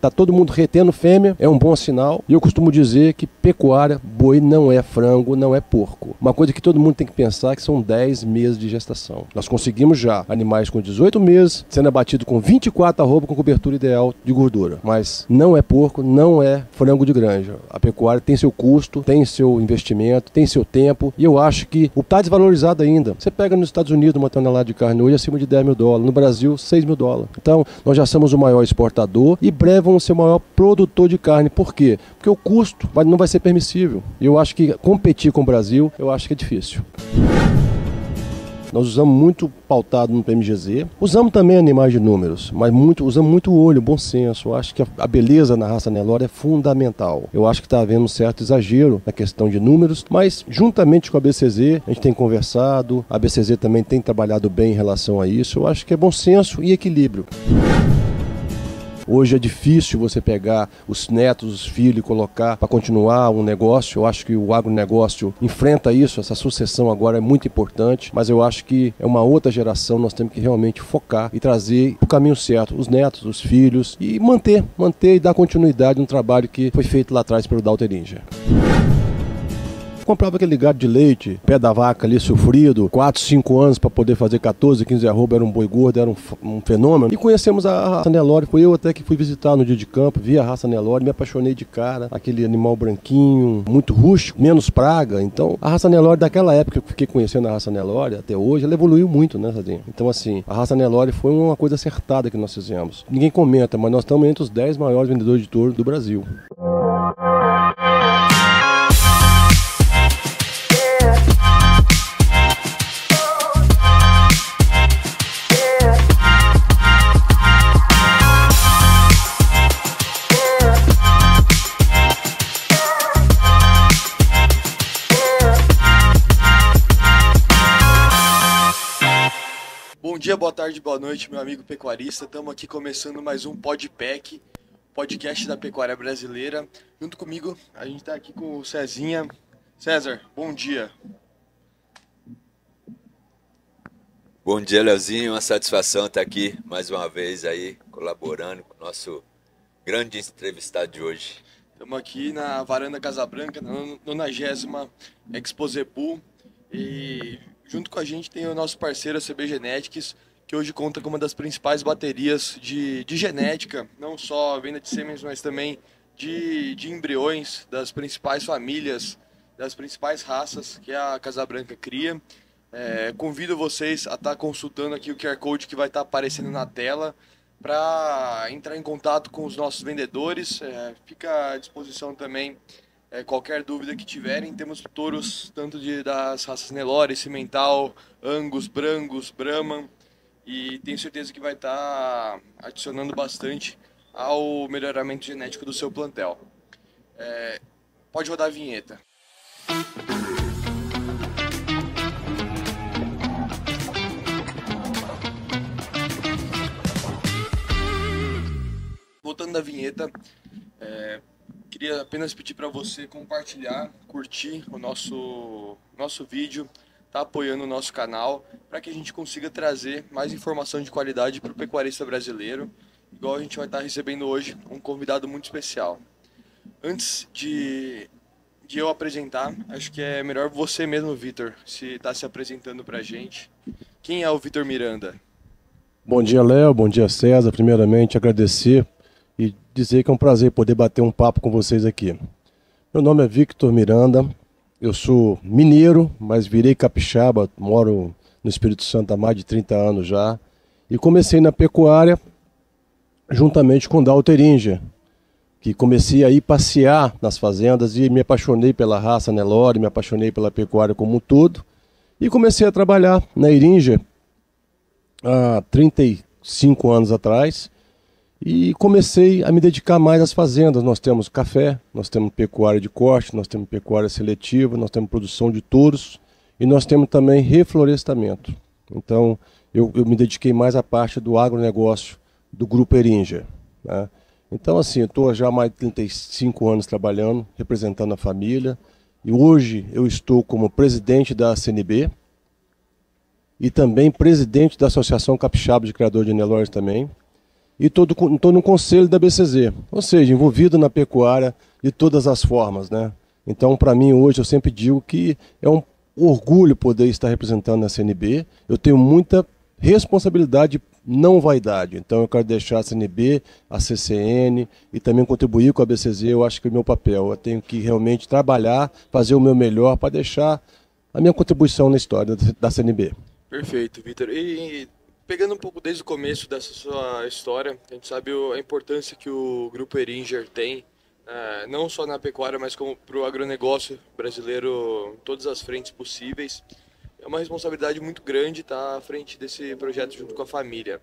Tá todo mundo retendo fêmea, é um bom sinal. E eu costumo dizer que pecuária, boi não é frango, não é porco. Uma coisa que todo mundo tem que pensar é que são 10 meses de gestação. Nós conseguimos já animais com 18 meses, sendo abatido com 24 arroba com cobertura ideal de gordura. Mas não é porco, não é frango de granja. A pecuária tem seu custo, tem seu investimento, tem seu tempo. E eu acho que o tá desvalorizado ainda. Você pega nos Estados Unidos uma tonelada de carne hoje acima de 10 mil dólares. No Brasil, 6 mil dólares. Então, nós já somos o maior exportador e breve vamos ser o maior produtor de carne. Por quê? Porque o custo não vai ser permissível. E eu acho que competir com o Brasil, eu acho que é difícil. Nós usamos muito pautado no PMGZ, usamos também animais de números, mas usamos muito olho, bom senso. Eu acho que a beleza na raça Nelore é fundamental. Eu acho que está havendo um certo exagero na questão de números, mas juntamente com a BCZ, a gente tem conversado, a BCZ também tem trabalhado bem em relação a isso. Eu acho que é bom senso e equilíbrio. Hoje é difícil você pegar os netos, os filhos e colocar para continuar um negócio. Eu acho que o agronegócio enfrenta isso, essa sucessão agora é muito importante, mas eu acho que é uma outra geração, nós temos que realmente focar e trazer para o caminho certo os netos, os filhos e manter e dar continuidade no trabalho que foi feito lá atrás pelo Dalterinja. Comprava aquele gado de leite, pé da vaca ali sofrido, 4, 5 anos para poder fazer 14, 15 arroba, era um boi gordo, era um fenômeno. E conhecemos a raça Nelore, foi eu até que fui visitar no dia de campo, vi a raça Nelore, me apaixonei de cara, aquele animal branquinho, muito rústico, menos praga. Então, a raça Nelore daquela época que eu fiquei conhecendo a raça Nelore até hoje, ela evoluiu muito, né, Sadinho? Então, assim, a raça Nelore foi uma coisa acertada que nós fizemos. Ninguém comenta, mas nós estamos entre os 10 maiores vendedores de touro do Brasil. Bom dia, boa tarde, boa noite, meu amigo pecuarista. Estamos aqui começando mais um Podpack, podcast da pecuária brasileira. Junto comigo, a gente está aqui com o Cezinha. César, bom dia. Bom dia, Leozinho. Uma satisfação estar aqui mais uma vez aí, colaborando com o nosso grande entrevistado de hoje. Estamos aqui na Varanda Casa Branca, na 90ª Expo Zebu, e junto com a gente tem o nosso parceiro, a CB Genetics, que hoje conta com uma das principais baterias de genética, não só venda de sêmens, mas também de embriões das principais famílias, das principais raças que a Casa Branca cria. Convido vocês a estar consultando aqui o QR Code que vai estar aparecendo na tela para entrar em contato com os nossos vendedores. Fica à disposição também qualquer dúvida que tiverem. Temos touros tanto das raças Nelore, Cimental, Angus, Brangus, Brahman, e tenho certeza que vai estar adicionando bastante ao melhoramento genético do seu plantel. Pode rodar a vinheta. Voltando da vinheta, queria apenas pedir para você compartilhar, curtir o nosso vídeo, tá apoiando o nosso canal, para que a gente consiga trazer mais informação de qualidade para o pecuarista brasileiro, igual a gente vai estar recebendo hoje um convidado muito especial. Antes de eu apresentar, acho que é melhor você mesmo, Vitor, se apresentando para a gente. Quem é o Vitor Miranda? Bom dia, Léo, bom dia, César. Primeiramente, agradecer e dizer que é um prazer poder bater um papo com vocês aqui. Meu nome é Victor Miranda, eu sou mineiro, mas virei capixaba, moro no Espírito Santo há mais de 30 anos já, e comecei na pecuária juntamente com o Dalterinja, que comecei a ir passear nas fazendas e me apaixonei pela raça Nelore, me apaixonei pela pecuária como um todo, e comecei a trabalhar na Irinja há 35 anos atrás, e comecei a me dedicar mais às fazendas. Nós temos café, nós temos pecuária de corte, nós temos pecuária seletiva, nós temos produção de touros e nós temos também reflorestamento. Então eu me dediquei mais à parte do agronegócio do Grupo Irinja, né? Então assim, eu estou já há mais de 35 anos trabalhando, representando a família, e hoje eu estou como presidente da CNB e também presidente da Associação Capixaba de Criador de Nelores também. e estou no conselho da BCZ, ou seja, envolvido na pecuária de todas as formas, né? Então, para mim, hoje, eu sempre digo que é um orgulho poder estar representando a CNB. Eu tenho muita responsabilidade, não vaidade. Então, eu quero deixar a CNB, a CCN e também contribuir com a BCZ. Eu acho que é o meu papel. Eu tenho que realmente trabalhar, fazer o meu melhor para deixar a minha contribuição na história da CNB. Perfeito, Vitor. E pegando um pouco desde o começo dessa sua história, a gente sabe a importância que o Grupo Heringer tem, não só na pecuária, mas como para o agronegócio brasileiro, em todas as frentes possíveis. É uma responsabilidade muito grande estar à frente desse projeto junto com a família.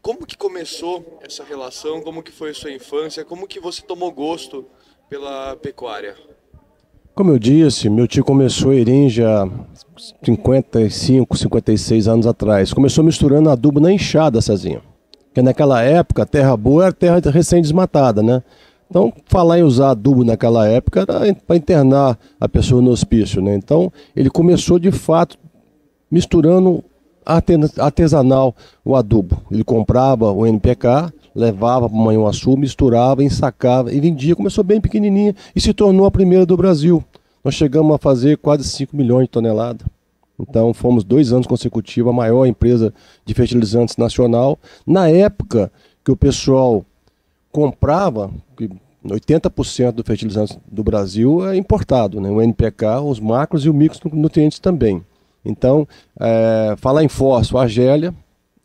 Como que começou essa relação? Como que foi a sua infância? Como que você tomou gosto pela pecuária? Como eu disse, meu tio começou a Heringer há 55, 56 anos atrás. Começou misturando adubo na enxada, Cezinha. Porque naquela época, a terra boa era terra recém-desmatada, né? Então, falar em usar adubo naquela época era para internar a pessoa no hospício, né? Então, ele começou de fato misturando artesanal o adubo. Ele comprava o NPK, levava para o Manhuaçu, misturava, ensacava e vendia. Começou bem pequenininha e se tornou a primeira do Brasil. Nós chegamos a fazer quase 5 milhões de toneladas. Então, fomos 2 anos consecutivos a maior empresa de fertilizantes nacional. Na época que o pessoal comprava, que 80% do fertilizante do Brasil é importado, né? O NPK, os macros e o micronutrientes também. Então, falar em fósforo, Argélia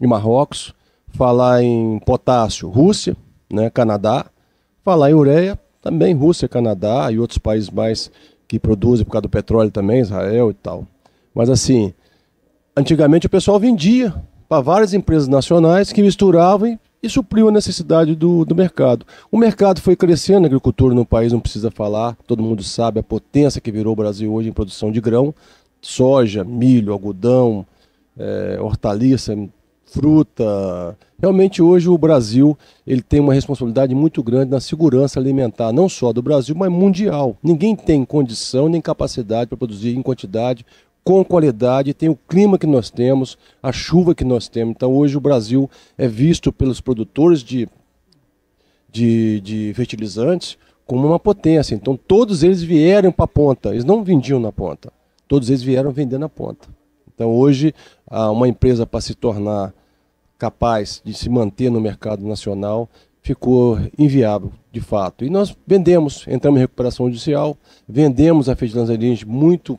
e Marrocos, falar em potássio, Rússia, né? Canadá, falar em ureia, também Rússia, Canadá e outros países mais que produzem por causa do petróleo também, Israel e tal. Mas assim, antigamente o pessoal vendia para várias empresas nacionais que misturavam e supriu a necessidade do mercado. O mercado foi crescendo, a agricultura no país não precisa falar, todo mundo sabe a potência que virou o Brasil hoje em produção de grão, soja, milho, algodão, hortaliça, fruta. Realmente hoje o Brasil ele tem uma responsabilidade muito grande na segurança alimentar, não só do Brasil, mas mundial. Ninguém tem condição nem capacidade para produzir em quantidade, com qualidade, tem o clima que nós temos, a chuva que nós temos. Então hoje o Brasil é visto pelos produtores de fertilizantes como uma potência. Então todos eles vieram para a ponta, eles não vendiam na ponta, todos eles vieram vender na ponta. Então hoje uma empresa para se tornar capaz de se manter no mercado nacional ficou inviável de fato. E nós vendemos, entramos em recuperação judicial, vendemos a fertilizante Heringer muito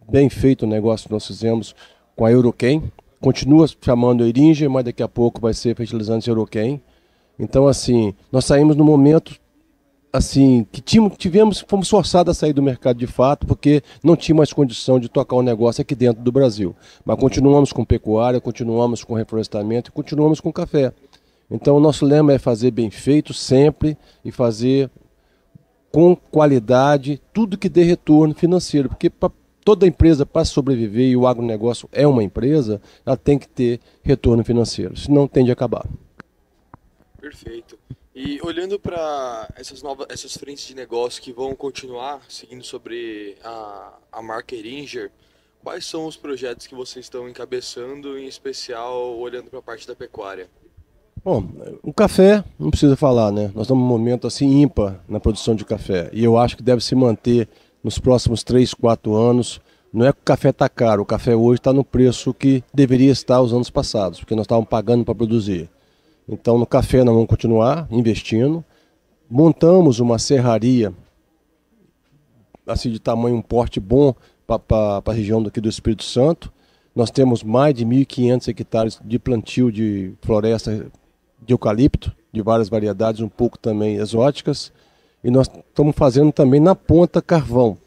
bem feito o negócio que nós fizemos com a Euroquem. Continua chamando Heringer, mas daqui a pouco vai ser fertilizantes Euroquem. Então, assim, nós saímos no momento assim que fomos forçados a sair do mercado de fato, porque não tinha mais condição de tocar o negócio aqui dentro do Brasil. Mas continuamos com pecuária, continuamos com reflorestamento e continuamos com café. Então, o nosso lema é fazer bem feito sempre e fazer com qualidade tudo que dê retorno financeiro, porque toda empresa, para sobreviver, e o agronegócio é uma empresa, ela tem que ter retorno financeiro, senão tende a acabar. Perfeito. E olhando para essas frentes de negócio que vão continuar seguindo sobre a marca Heringer, quais são os projetos que vocês estão encabeçando, em especial olhando para a parte da pecuária? Bom, o café, não precisa falar, né? Nós estamos num momento assim ímpar na produção de café, e eu acho que deve se manter nos próximos 3, 4 anos. Não é que o café está caro, o café hoje está no preço que deveria estar os anos passados, porque nós estávamos pagando para produzir. Então no café nós vamos continuar investindo. Montamos uma serraria assim, de tamanho, um porte bom para a região aqui do Espírito Santo. Nós temos mais de 1.500 hectares de plantio de floresta de eucalipto, de várias variedades, um pouco também exóticas. E nós estamos fazendo também na ponta carvão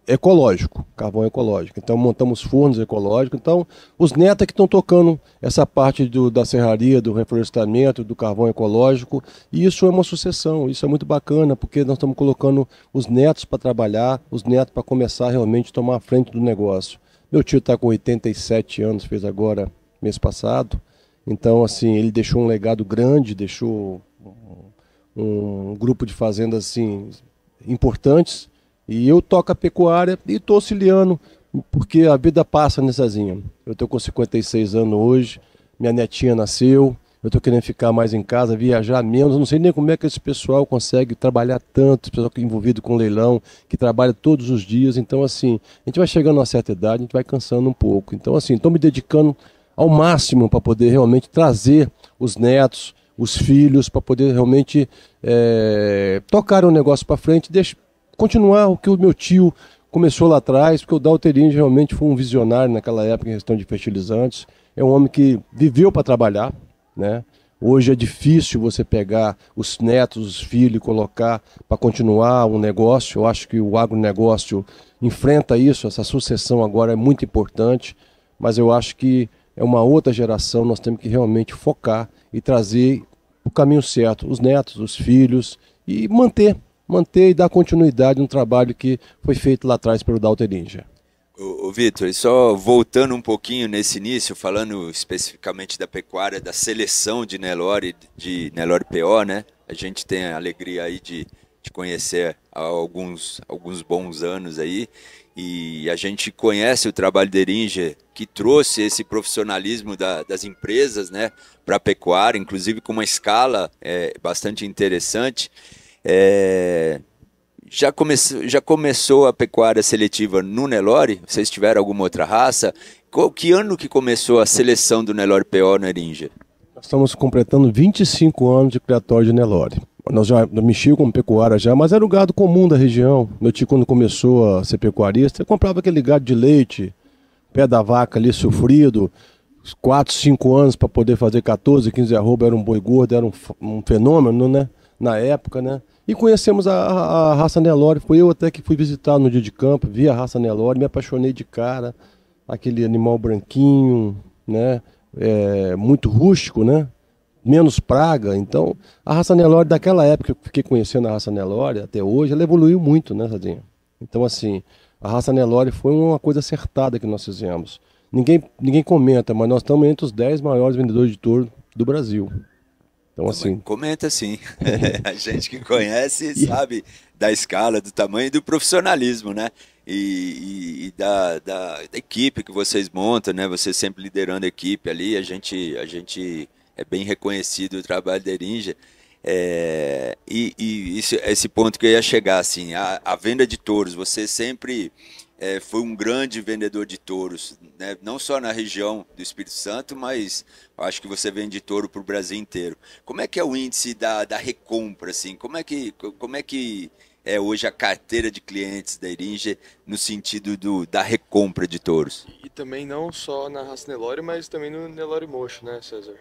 ecológico, carvão ecológico. Então montamos fornos ecológicos. Então os netos que estão tocando essa parte da serraria, do reflorestamento, do carvão ecológico. E isso é uma sucessão, isso é muito bacana, porque nós estamos colocando os netos para trabalhar, os netos para começar realmente a tomar a frente do negócio. Meu tio está com 87 anos, fez agora mês passado. Então assim, ele deixou um legado grande, deixou um grupo de fazendas assim, importantes, e eu toco a pecuária e estou auxiliando, porque a vida passa, né, Cezinha? Eu estou com 56 anos hoje, minha netinha nasceu, eu estou querendo ficar mais em casa, viajar menos. Eu não sei nem como é que esse pessoal consegue trabalhar tanto, esse pessoal que é envolvido com leilão, que trabalha todos os dias. Então, assim, a gente vai chegando a uma certa idade, a gente vai cansando um pouco. Então, assim, estou me dedicando ao máximo para poder realmente trazer os netos, os filhos, para poder realmente tocar o negócio para frente, continuar o que o meu tio começou lá atrás, porque o Dalteringe realmente foi um visionário naquela época em questão de fertilizantes. É um homem que viveu para trabalhar, né? Hoje é difícil você pegar os netos, os filhos e colocar para continuar um negócio. Eu acho que o agronegócio enfrenta isso, essa sucessão agora é muito importante, mas eu acho que é uma outra geração, nós temos que realmente focar e trazer o caminho certo, os netos, os filhos, e manter e dar continuidade no trabalho que foi feito lá atrás pelo Dalteringe. Ô Vitor, e só voltando um pouquinho nesse início, falando especificamente da pecuária, da seleção de Nelore PO, né? A gente tem a alegria aí de conhecer há alguns bons anos aí, e a gente conhece o trabalho de Deringer, que trouxe esse profissionalismo das empresas, né, para a pecuária, inclusive com uma escala bastante interessante. Já começou a pecuária seletiva no Nelore? Vocês tiveram alguma outra raça? Que ano que começou a seleção do Nelore PO na Deringer? Nós estamos completando 25 anos de criatório de Nelore. Nós já mexíamos com pecuária já, mas era o gado comum da região. Meu tio, quando começou a ser pecuarista, comprava aquele gado de leite, pé da vaca ali sofrido, 4, 5 anos para poder fazer 14, 15 arroba, era um boi gordo, era um fenômeno, né? Na época, né? E conhecemos a raça Nelore. Foi eu até que fui visitar no dia de campo, vi a raça Nelore, me apaixonei de cara. Aquele animal branquinho, né? Muito rústico, né? Menos praga. Então, a raça Nelore daquela época que eu fiquei conhecendo a raça Nelore até hoje, ela evoluiu muito, né, Sadinha? Então, assim, a raça Nelore foi uma coisa acertada que nós fizemos. Ninguém comenta, mas nós estamos entre os 10 maiores vendedores de touro do Brasil. Então, assim... Comenta sim. A gente que conhece sabe da escala, do tamanho e do profissionalismo, né? E da equipe que vocês montam, né? Você sempre liderando a equipe ali, a gente é bem reconhecido o trabalho da Deringer. Esse ponto que eu ia chegar, assim, a venda de touros, você sempre foi um grande vendedor de touros, né? Não só na região do Espírito Santo, mas acho que você vende touro para o Brasil inteiro. Como é que é o índice da recompra, assim? Como é que é hoje a carteira de clientes da Deringer no sentido da recompra de touros? E também não só na raça Nelore, mas também no Nelore Mocho, né, César?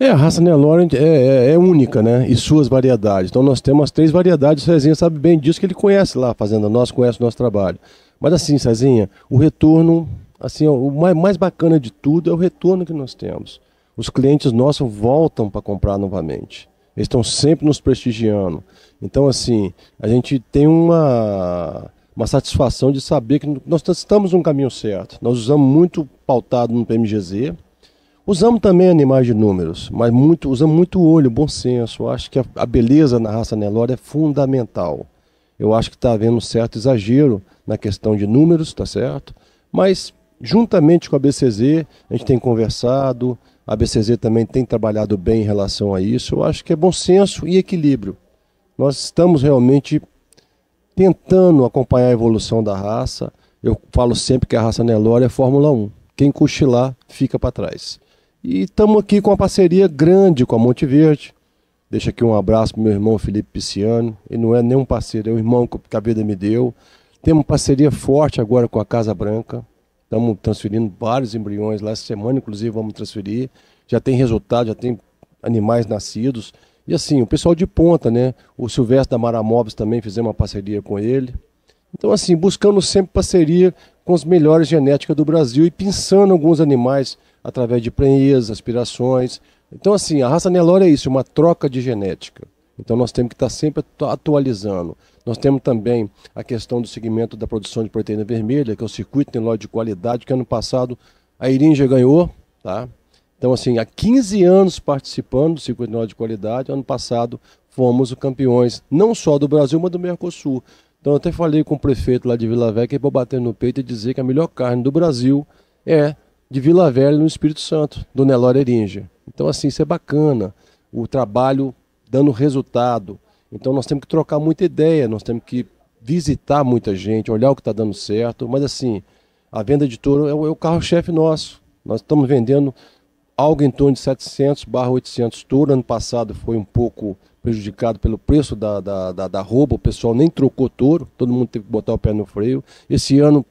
A raça Nelore é única, né? E suas variedades. Então nós temos as 3 variedades, o Cezinha sabe bem disso, que ele conhece lá, fazenda nossa, conhece o nosso trabalho. Mas assim, Cezinha, o retorno, assim, o mais bacana de tudo é o retorno que nós temos. Os clientes nossos voltam para comprar novamente. Eles estão sempre nos prestigiando. Então, assim, a gente tem uma satisfação de saber que nós estamos no caminho certo. Nós usamos muito pautado no PMGZ. Usamos também animais de números, mas usamos muito olho, bom senso. Eu acho que a beleza na raça Nelore é fundamental. Eu acho que está havendo um certo exagero na questão de números, tá certo? Mas, juntamente com a BCZ, a gente tem conversado, a BCZ também tem trabalhado bem em relação a isso. Eu acho que é bom senso e equilíbrio. Nós estamos realmente tentando acompanhar a evolução da raça. Eu falo sempre que a raça Nelore é Fórmula 1. Quem cochilar, fica para trás. E estamos aqui com uma parceria grande com a Monte Verde. Deixo aqui um abraço para meu irmão Felipe Pisciano. Ele não é nem um parceiro, é o irmão que a vida me deu. Temos parceria forte agora com a Casa Branca. Estamos transferindo vários embriões lá. Essa semana, inclusive, vamos transferir. Já tem resultado, já tem animais nascidos. E assim, o pessoal de ponta, né? O Silvestre da Maramóveis também fizemos uma parceria com ele. Então, assim, buscando sempre parceria com as melhores genéticas do Brasil e pensando alguns animais através de prenhez, aspirações. Então, assim, a raça Nelore é isso, uma troca de genética. Então, nós temos que estar sempre atualizando. Nós temos também a questão do segmento da produção de proteína vermelha, que é o circuito Nelore de qualidade, que ano passado a Deringer ganhou, tá? Então, assim, há 15 anos participando do circuito Nelore de qualidade, ano passado fomos os campeões, não só do Brasil, mas do Mercosul. Então, eu até falei com o prefeito lá de Vila Velha, que é para bater no peito e dizer que a melhor carne do Brasil é de Vila Velha, no Espírito Santo, do Nelore Deringer. Então, assim, isso é bacana. O trabalho dando resultado. Então, nós temos que trocar muita ideia, nós temos que visitar muita gente, olhar o que está dando certo. Mas, assim, a venda de touro é o carro-chefe nosso. Nós estamos vendendo algo em torno de 700/800 touros. Ano passado foi um pouco prejudicado pelo preço da roupa, o pessoal nem trocou touro, todo mundo teve que botar o pé no freio. Esse ano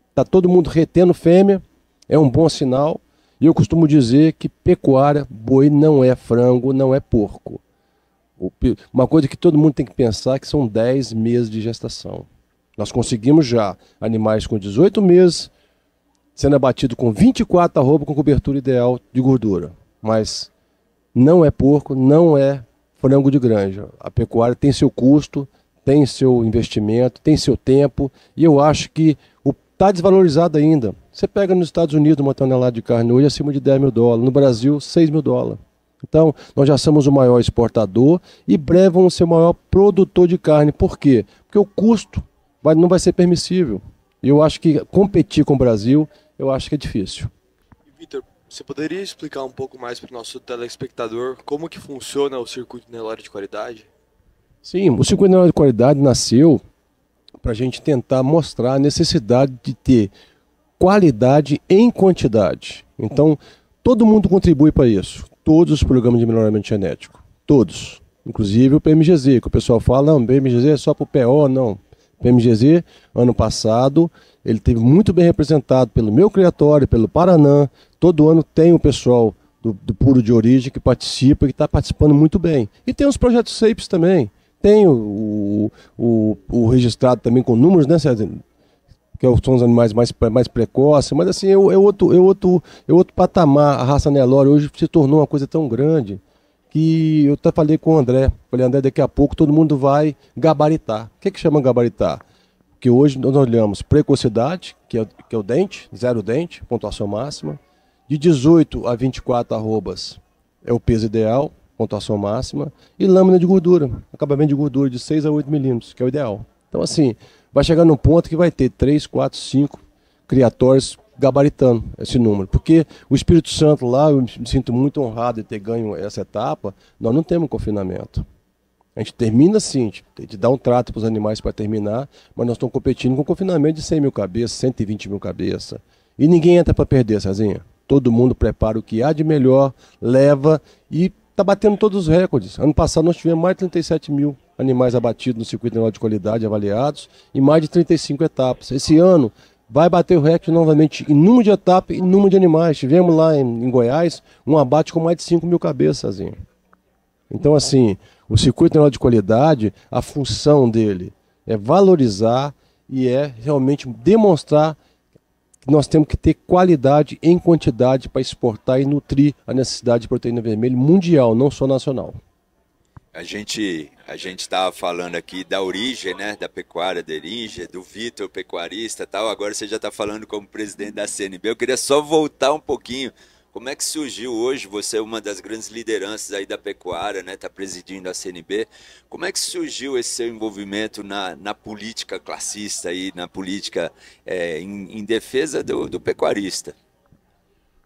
está todo mundo retendo fêmea, é um bom sinal. E eu costumo dizer que pecuária, boi não é frango, não é porco. Uma coisa que todo mundo tem que pensar é que são 10 meses de gestação. Nós conseguimos já animais com 18 meses, sendo abatido com 24 arroba com cobertura ideal de gordura. Mas não é porco, não é frango de granja. A pecuária tem seu custo, tem seu investimento, tem seu tempo, e eu acho que está desvalorizado ainda. Você pega nos Estados Unidos uma tonelada de carne hoje acima de $10.000, no Brasil $6.000. Então, nós já somos o maior exportador e breve vamos ser o maior produtor de carne. Por quê? Porque o custo não vai ser permissível. Eu acho que competir com o Brasil, eu acho que é difícil. Vitor, você poderia explicar um pouco mais para o nosso telespectador como que funciona o circuito Nelore de qualidade? Sim, o circuito Nelore de qualidade nasceu para a gente tentar mostrar a necessidade de ter qualidade em quantidade. Então, todo mundo contribui para isso. Todos os programas de melhoramento genético. Todos. Inclusive o PMGZ, que o pessoal fala, não, PMGZ é só para o PO, não. PMGZ, ano passado, ele teve muito bem representado pelo meu criatório, pelo Paraná. Todo ano tem o pessoal do Puro de Origem que participa e que está participando muito bem. E tem os projetos SAPES também. Tem o registrado também com números, né, César? Que são os animais mais precoces, mas assim, é outro patamar. A raça Nelore hoje se tornou uma coisa tão grande que eu até falei com o André. Falei, André, daqui a pouco todo mundo vai gabaritar. O que chama gabaritar? Porque hoje nós olhamos precocidade, que é o dente, 0 dente, pontuação máxima. De 18 a 24 arrobas é o peso ideal, pontuação máxima. E lâmina de gordura, acabamento de gordura de 6 a 8 milímetros, que é o ideal. Então assim, vai chegar num ponto que vai ter 3, 4, 5 criatórios gabaritando esse número. Porque o Espírito Santo lá, eu me sinto muito honrado de ter ganho essa etapa, nós não temos confinamento. A gente termina sim, a gente dá um trato para os animais para terminar, mas nós estamos competindo com confinamento de 100 mil cabeças, 120 mil cabeças. E ninguém entra para perder, Cezinha. Todo mundo prepara o que há de melhor, leva e está batendo todos os recordes. Ano passado nós tivemos mais de 37 mil animais abatidos no circuito Nelore de qualidade, avaliados, em mais de 35 etapas. Esse ano vai bater o recorde novamente em número de etapas e número de animais. Tivemos lá em Goiás um abate com mais de 5 mil cabeças. Então, assim, o circuito Nelore de qualidade, a função dele é valorizar e é realmente demonstrar que nós temos que ter qualidade em quantidade para exportar e nutrir a necessidade de proteína vermelha mundial, não só nacional. A gente estava falando aqui da origem, né, da pecuária da Eringia, do Vitor, pecuarista e tal. Agora você já está falando como presidente da CNB. Eu queria só voltar um pouquinho. Como é que surgiu hoje? Você é uma das grandes lideranças aí da pecuária, né? Está presidindo a CNB. Como é que surgiu esse seu envolvimento na política classista aí, na política em defesa do pecuarista?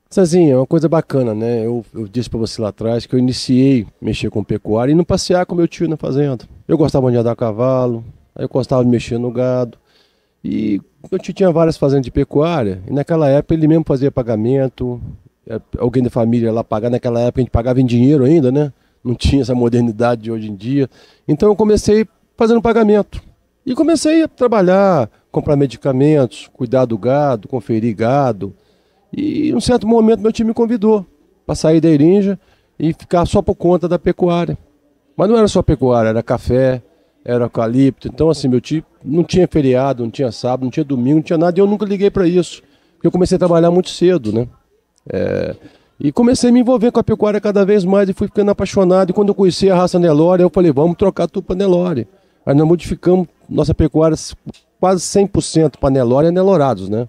Cezinha, é uma coisa bacana, né? Eu disse para você lá atrás que eu iniciei a mexer com pecuária e não passear com meu tio na fazenda. Eu gostava de andar a cavalo, aí eu gostava de mexer no gado. E meu tio tinha várias fazendas de pecuária, e naquela época ele mesmo fazia pagamento, alguém da família lá pagar. Naquela época a gente pagava em dinheiro ainda, né? Não tinha essa modernidade de hoje em dia. Então eu comecei fazendo pagamento. E comecei a trabalhar, comprar medicamentos, cuidar do gado, conferir gado. E em um certo momento meu tio me convidou para sair da Eringia e ficar só por conta da pecuária. Mas não era só pecuária, era café, era eucalipto. Então assim, meu tio não tinha feriado, não tinha sábado, não tinha domingo, não tinha nada. E eu nunca liguei para isso, porque eu comecei a trabalhar muito cedo, né? E comecei a me envolver com a pecuária cada vez mais e fui ficando apaixonado. E quando eu conheci a raça Nelore, eu falei, vamos trocar tudo para Nelore. Aí nós modificamos nossa pecuária quase 100% para Nelore e anelorados, né?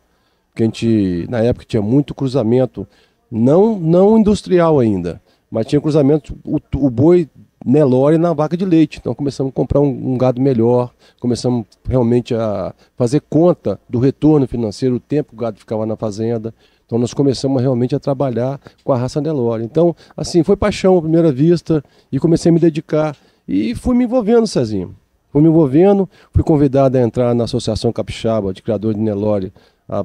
Porque a gente, na época, tinha muito cruzamento, não industrial ainda, mas tinha cruzamento, o boi Nelore na vaca de leite. Então começamos a comprar um gado melhor, começamos realmente a fazer conta do retorno financeiro, o tempo que o gado ficava na fazenda. Então nós começamos realmente a trabalhar com a raça Nelore. Então, assim, foi paixão à primeira vista e comecei a me dedicar. E fui me envolvendo, Cezinho. Fui me envolvendo, fui convidado a entrar na Associação Capixaba de Criadores de Nelore há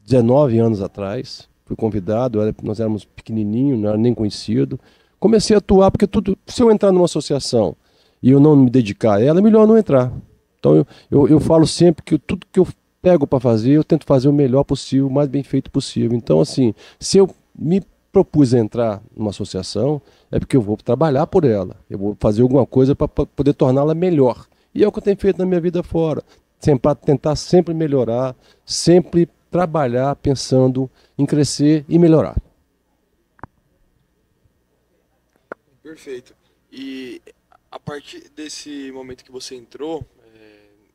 19 anos atrás. Fui convidado, nós éramos pequenininhos, não era nem conhecido. Comecei a atuar, porque se eu entrar numa associação e eu não me dedicar a ela, é melhor não entrar. Então eu falo sempre que tudo que eu pego para fazer, eu tento fazer o melhor possível, o mais bem feito possível. Então, assim, se eu me propus a entrar numa associação, é porque eu vou trabalhar por ela. Eu vou fazer alguma coisa para poder torná-la melhor. E é o que eu tenho feito na minha vida fora. Tentar sempre melhorar, sempre trabalhar pensando em crescer e melhorar. Perfeito. E a partir desse momento que você entrou,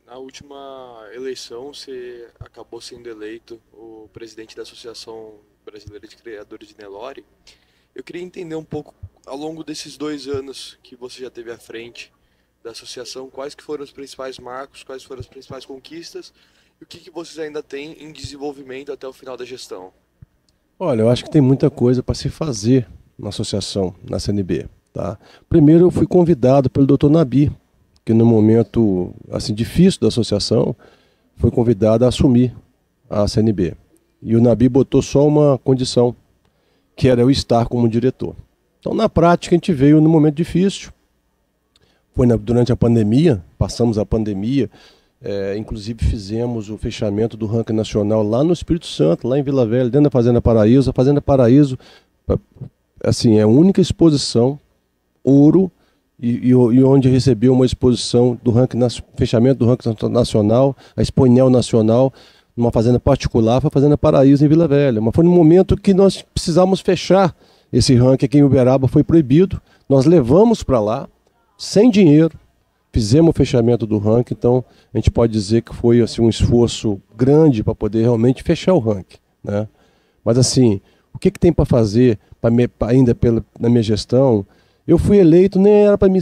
na última eleição você acabou sendo eleito o presidente da Associação Brasileira de Criadores de Nelore. Eu queria entender um pouco, ao longo desses 2 anos que você já teve à frente da associação, quais que foram os principais marcos, quais foram as principais conquistas e o que vocês ainda têm em desenvolvimento até o final da gestão. Olha, eu acho que tem muita coisa para se fazer na associação, na CNB. Tá? Primeiro eu fui convidado pelo Dr. Nabi, que no momento assim, difícil da associação, foi convidado a assumir a CNB. E o Nabi botou só uma condição, que era eu estar como diretor. Então, na prática, a gente veio num momento difícil. Foi durante a pandemia, passamos a pandemia, inclusive fizemos o fechamento do ranking nacional lá no Espírito Santo, lá em Vila Velha, dentro da Fazenda Paraíso. A Fazenda Paraíso, assim, é a única exposição ouro e onde recebeu uma exposição do fechamento do ranking nacional, a Expoinel Nacional, numa fazenda particular, foi a Fazenda Paraíso em Vila Velha. Mas foi no momento que nós precisamos fechar esse ranking aqui em Uberaba, foi proibido. Nós levamos para lá, sem dinheiro, fizemos o fechamento do ranking, então a gente pode dizer que foi assim, um esforço grande para poder realmente fechar o ranking, né? Mas assim, o que tem para fazer ainda na minha gestão? Eu fui eleito, nem era para mim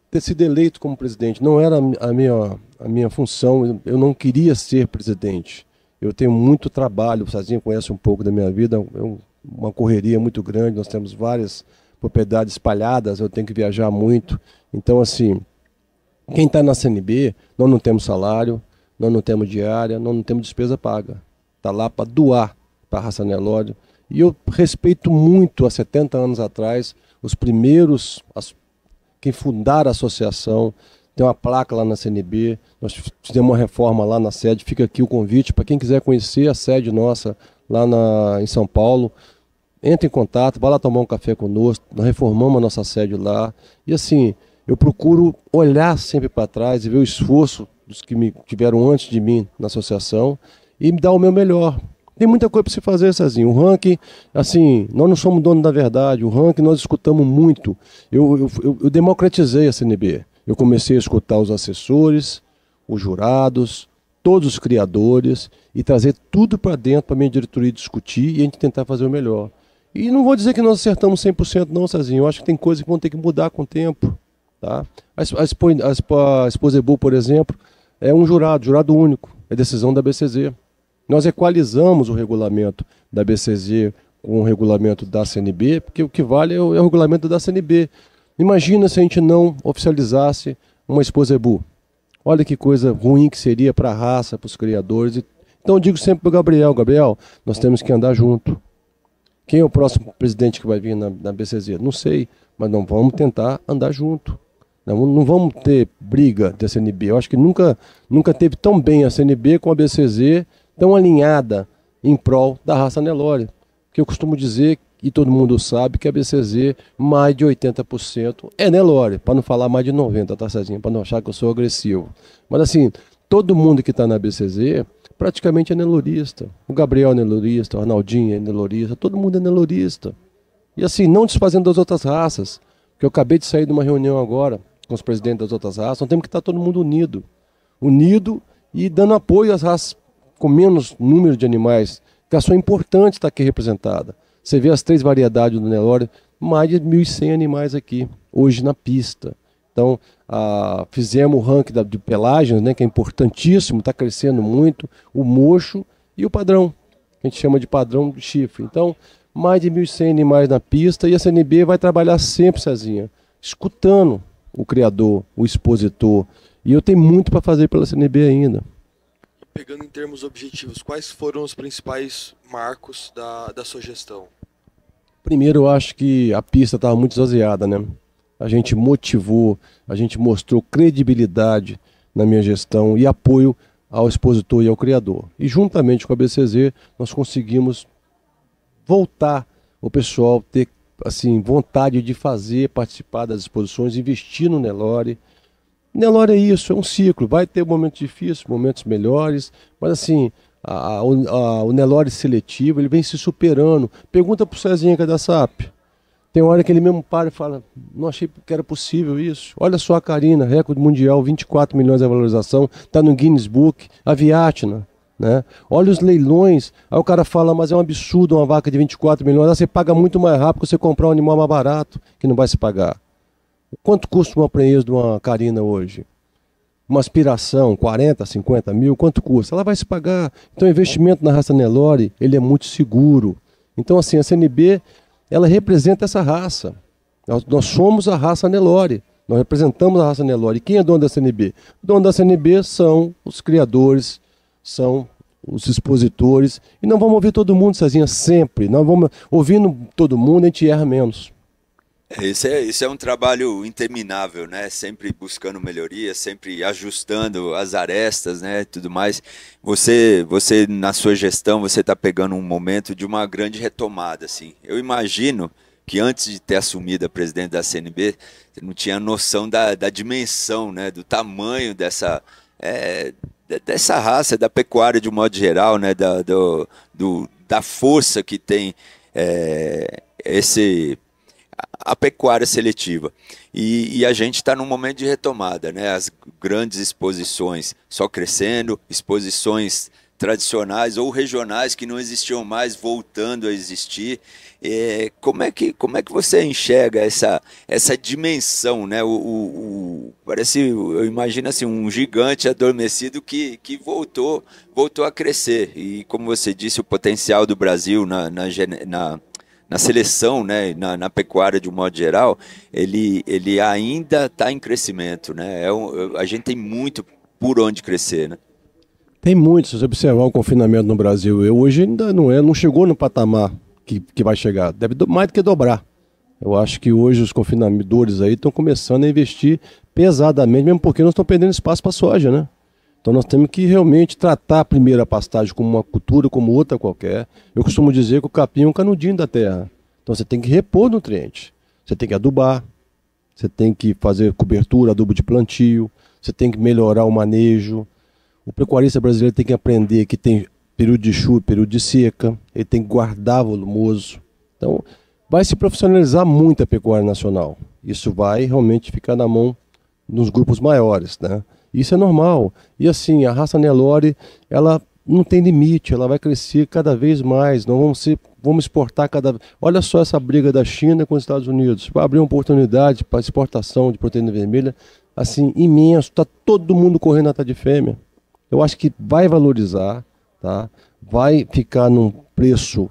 ter sido eleito como presidente, não era a minha função, eu não queria ser presidente. Eu tenho muito trabalho, o Cezinho conhece um pouco da minha vida, é uma correria muito grande, nós temos várias propriedades espalhadas, eu tenho que viajar muito. Então, assim, quem está na CNB, nós não temos salário, nós não temos diária, nós não temos despesa paga. Está lá para doar para a raça Nelore. E eu respeito muito, há 70 anos atrás, os primeiros, quem fundaram a associação, tem uma placa lá na CNB, nós fizemos uma reforma lá na sede, fica aqui o convite para quem quiser conhecer a sede nossa lá em São Paulo, entre em contato, vai lá tomar um café conosco, nós reformamos a nossa sede lá, e assim, eu procuro olhar sempre para trás e ver o esforço dos que me tiveram antes de mim na associação e me dar o meu melhor. Tem muita coisa para se fazer, Cezinho. O ranking, assim, nós não somos donos da verdade. O ranking nós escutamos muito. Eu democratizei a CNB. Eu comecei a escutar os assessores, os jurados, todos os criadores e trazer tudo para dentro para a minha diretoria discutir e a gente tentar fazer o melhor. E não vou dizer que nós acertamos 100% não, Cezinho. Eu acho que tem coisas que vão ter que mudar com o tempo. Tá? A Exposebu, por exemplo, é um jurado único. É decisão da BCZ. Nós equalizamos o regulamento da BCZ com o regulamento da CNB, porque o que vale é o regulamento da CNB. Imagina se a gente não oficializasse uma Exposebu. Olha que coisa ruim que seria para a raça, para os criadores. Então eu digo sempre para o Gabriel, nós temos que andar junto. Quem é o próximo presidente que vai vir na BCZ? Não sei, mas não vamos tentar andar junto. Não vamos ter briga da CNB. Eu acho que nunca teve tão bem a CNB com a BCZ, tão alinhada em prol da raça Nelore. Que eu costumo dizer, e todo mundo sabe, que a BCZ, mais de 80% é Nelore, para não falar mais de 90%, tá, Cezinha? Para não achar que eu sou agressivo. Mas assim, todo mundo que está na BCZ praticamente é nelorista. O Gabriel é nelorista, o Arnaldinho é nelorista, todo mundo é nelorista. E assim, não desfazendo das outras raças, porque eu acabei de sair de uma reunião agora com os presidentes das outras raças, nós temos que estar todo mundo unido e dando apoio às raças com menos número de animais, que a sua é importante estar aqui representada. Você vê as 3 variedades do Nelore, mais de 1.100 animais aqui, hoje na pista. Então, fizemos o ranking de pelagens, né, que é importantíssimo, está crescendo muito, o mocho e o padrão. que a gente chama de padrão de chifre. Então, mais de 1.100 animais na pista e a CNB vai trabalhar sempre, Cezinha, escutando o criador, o expositor. E eu tenho muito para fazer pela CNB ainda. Pegando em termos objetivos, quais foram os principais marcos da sua gestão? Primeiro, eu acho que a pista estava muito esvaziada, né? A gente motivou, a gente mostrou credibilidade na minha gestão e apoio ao expositor e ao criador. E juntamente com a BCZ, nós conseguimos voltar o pessoal ter assim, vontade de fazer, participar das exposições, investir no Nelore. Nelore é isso, é um ciclo, vai ter momentos difíceis, momentos melhores, mas assim, o Nelore seletivo, ele vem se superando. Pergunta pro Cezinha que é da SAP. Tem hora que ele mesmo para e fala, não achei que era possível isso. Olha só a Carina, recorde mundial, 24 milhões de valorização, está no Guinness Book, a Viatna. Né? Olha os leilões, aí o cara fala, mas é um absurdo uma vaca de 24 milhões, você paga muito mais rápido que você comprar um animal mais barato, que não vai se pagar. Quanto custa uma prenhez de uma Carina hoje? Uma aspiração, 40, 50 mil, quanto custa? Ela vai se pagar. Então o investimento na raça Nelore, ele é muito seguro. Então assim, a CNB, ela representa essa raça. Nós somos a raça Nelore, nós representamos a raça Nelore. E quem é dono da CNB? O dono da CNB são os criadores, são os expositores, e não vamos ouvir todo mundo, Cezinha, sempre. Nós vamos ouvindo todo mundo, a gente erra menos. Esse é um trabalho interminável, né? Sempre buscando melhoria, sempre ajustando as arestas, né? Tudo mais. Você na sua gestão, você está pegando um momento de uma grande retomada, assim. Eu imagino que antes de ter assumido a presidente da CNB, você não tinha noção da dimensão, né? Do tamanho dessa raça, da pecuária de um modo geral, né? Da força que tem a pecuária seletiva. E a gente está num momento de retomada, né? As grandes exposições só crescendo, exposições tradicionais ou regionais que não existiam mais voltando a existir. Como é que você enxerga essa dimensão, né? Parece, eu imagino assim, um gigante adormecido que voltou a crescer. E como você disse, o potencial do Brasil na seleção, né, na pecuária de um modo geral, ele ainda está em crescimento, né? A gente tem muito por onde crescer, né? Tem muito, se você observar o confinamento no Brasil, hoje ainda não chegou no patamar que vai chegar, deve mais do que dobrar. Eu acho que hoje os confinadores aí estão começando a investir pesadamente, mesmo porque nós estamos perdendo espaço para a soja, né? Então nós temos que realmente tratar a primeira pastagem como uma cultura, como outra qualquer. Eu costumo dizer que o capim é um canudinho da terra. Então você tem que repor nutrientes. Você tem que adubar, você tem que fazer cobertura, adubo de plantio, você tem que melhorar o manejo. O pecuarista brasileiro tem que aprender que tem período de chuva, período de seca, ele tem que guardar volumoso. Então vai se profissionalizar muito a pecuária nacional. Isso vai realmente ficar na mão dos grupos maiores, né? Isso é normal. E assim, a raça Nelore, ela não tem limite, ela vai crescer cada vez mais. Nós vamos exportar cada vez. Olha só essa briga da China com os Estados Unidos. Vai abrir uma oportunidade para exportação de proteína vermelha, assim, imenso. Está todo mundo correndo atrás de fêmea. Eu acho que vai valorizar, tá? Vai ficar num preço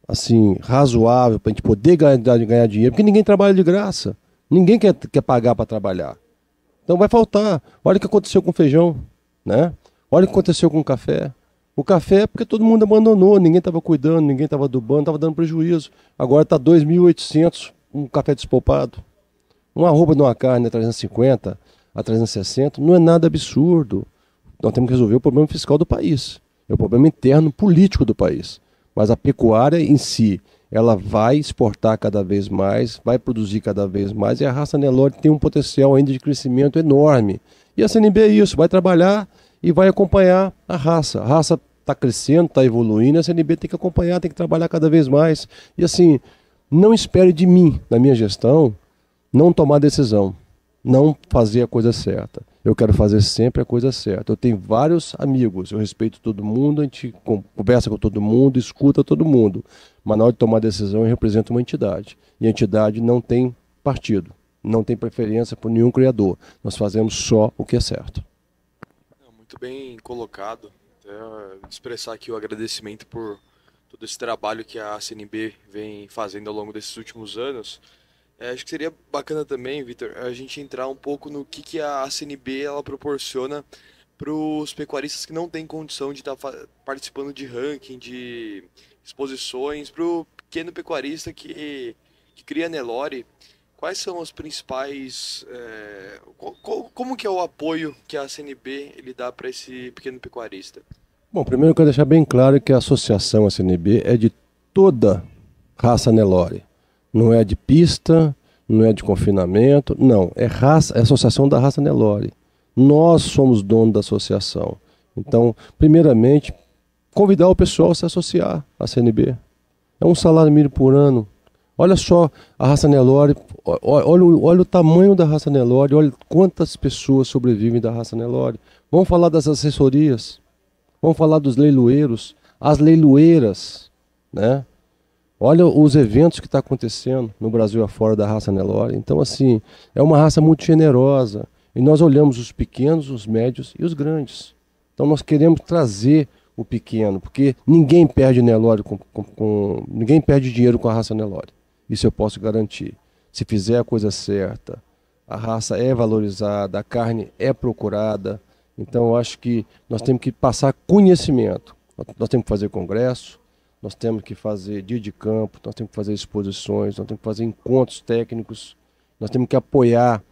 assim, razoável para a gente poder ganhar dinheiro, porque ninguém trabalha de graça. Ninguém quer pagar para trabalhar. Então vai faltar. Olha o que aconteceu com o feijão, né? Olha o que aconteceu com o café. O café é porque todo mundo abandonou, ninguém estava cuidando, ninguém estava adubando, estava dando prejuízo. Agora está 2.800 um café despolpado. Uma arroba de uma carne a 350, a 360, não é nada absurdo. Nós temos que resolver o problema fiscal do país. É o problema interno político do país. Mas a pecuária em si, ela vai exportar cada vez mais, vai produzir cada vez mais, e a raça Nelore tem um potencial ainda de crescimento enorme. E a CNB é isso, vai trabalhar e vai acompanhar a raça. A raça está crescendo, está evoluindo, a CNB tem que acompanhar, tem que trabalhar cada vez mais. E assim, não espere de mim, na minha gestão, não tomar decisão, não fazer a coisa certa. Eu quero fazer sempre a coisa certa. Eu tenho vários amigos, eu respeito todo mundo, a gente conversa com todo mundo, escuta todo mundo. Mas na hora de tomar decisão eu represento uma entidade. E a entidade não tem partido, não tem preferência por nenhum criador. Nós fazemos só o que é certo. Muito bem colocado. Expressar aqui o agradecimento por todo esse trabalho que a CNB vem fazendo ao longo desses últimos anos. Acho que seria bacana também, Vitor, a gente entrar um pouco no que a CNB ela proporciona para os pecuaristas que não têm condição de estar participando de ranking, de exposições, para o pequeno pecuarista que cria Nelore. Quais são os principais... como que é o apoio que a CNB ele dá para esse pequeno pecuarista? Bom, primeiro eu quero deixar bem claro que a associação CNB é de toda raça Nelore. Não é de pista, não é de confinamento, não. É a associação da raça Nelore. Nós somos donos da associação. Então, primeiramente, convidar o pessoal a se associar à CNB. É um salário mínimo por ano. Olha só a raça Nelore, olha o tamanho da raça Nelore, olha quantas pessoas sobrevivem da raça Nelore. Vamos falar das assessorias, vamos falar dos leiloeiros, as leiloeiras, né? Olha os eventos que estão acontecendo no Brasil afora da raça Nelore. Então, assim, é uma raça muito generosa. E nós olhamos os pequenos, os médios e os grandes. Então, nós queremos trazer o pequeno, porque ninguém perde Nelore ninguém perde dinheiro com a raça Nelore. Isso eu posso garantir. Se fizer a coisa certa, a raça é valorizada, a carne é procurada. Então, eu acho que nós temos que passar conhecimento. Nós temos que fazer congresso, nós temos que fazer dia de campo, nós temos que fazer exposições, nós temos que fazer encontros técnicos, nós temos que apoiar